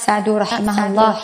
سعدوا رحمها الله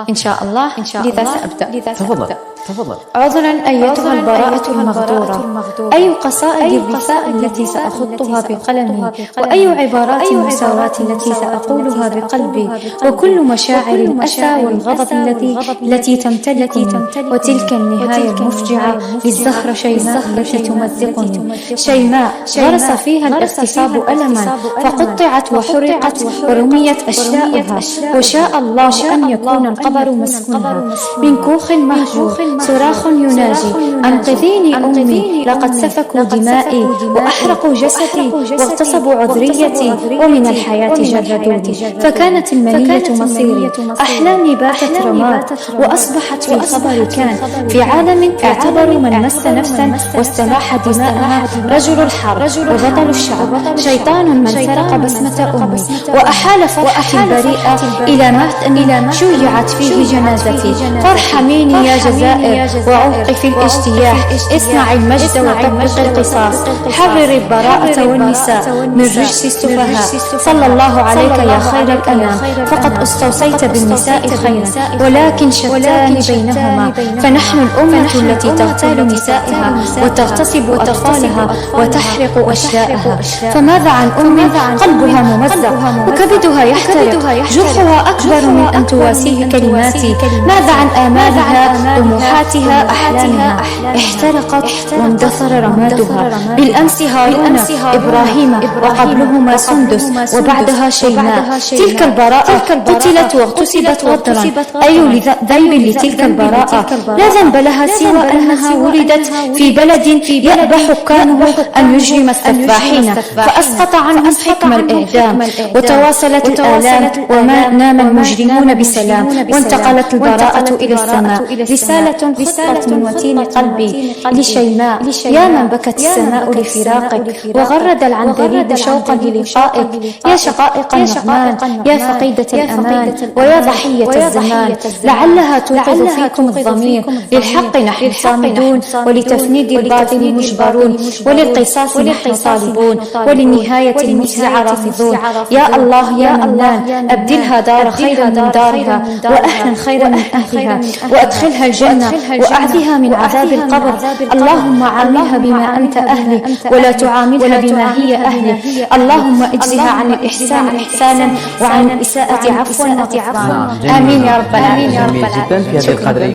إن شاء الله. لذا سأبدأ. تفضل. عذرا أيتها البراءة المغدورة، أي قصائد الرثاء التي سأخطها بقلمي، وأي عبارات المساواة التي سأقولها بقلبي، وكل مشاعر الأسى والغضب التي تمتلكني، وتلك النهاية المفجعة للزهرة شيماء التي تمزقني. شيماء غرس فيها الاغتصاب ألما، فقطعت وحرقت ورميت أشلاؤها، وشاء الله أن يكون القبر مسكنها. من كوخ مهجور صراخ يناجي: أنقذيني أمي، لقد سفكوا دمائي وأحرقوا جسدي واغتصبوا عذريتي، ومن الحياة جردوني. فكانت المنية مصيري، أحلامي باتت رماد، وأصبحت في الخبر كان. في عالم اعتبروا من مس نفسا واستباح دماءها رجل الحرب وبطل الشعب، شيطان من سرق بسمة أمي وأحال فرحتي البريئة إلى مات شيعت فيه جنازتي. فارحميني يا جزائر وعمقي في الاجتياح، اصنع المجد وطبق القصاص، حرر البراءة والنساء من رجس السفهاء. صلى الله عليك يا خير الأنام، فقد استوصيت بالنساء خيرا، ولكن شتان بينهما. فنحن الأمة التي تغتال نسائها وتغتصب أطفالها وتحرق أشلاءها. فماذا عن أمي قلبها ممزق وكبدها يحترق، جرحها أكبر من أن تواسيه كلماتي. ماذا عن آمالها، طموحاتها، أحلامها؟ احترقت واندثر رمادها. بالأمس هارون، إبراهيم، وقبلهما سندس، وبعدها شيماء. تلك البراءة قتلت واغتصبت غدرا. أي ذنب لتلك البراءة؟ لا ذنب لها سوى أنها ولدت في بلد يأبى حكامه أن يجرم السفاحين، فأسقط عنهم حكم الإعدام، وتواصلت الآلام، وما نام المجرمون بسلام، وانتقلت البراءة إلى السماء. رسالة خطت من وتين قلبي لشيماء: يا من بكت السماء لفراقك، وغرد العندليب شوقا للقائك. يا شقائق النعمان، يا فقيدة الأمان، ويا ضحية الزمان، لعلها توقظ فيكم الضمير. للحق نحن صامدون، ولتفنيد الباطل مجبرون، وللقصاص نحن طالبون، وللنهاية المفزعة رافضون. يا الله يا منان، أبدلها دار خيرا من دارها، وأهلا خيرا من أهلها، وأدخلها الجنة، وأعذها من عذاب القبر. اللهم عاملها بما أنت أهلي، ولا تعاملها بما هي أهلي. اللهم اجزها عن الإحسان إحسانا، وعن الإساءة عفوا وغفرانا. آمين يا رب العالمين.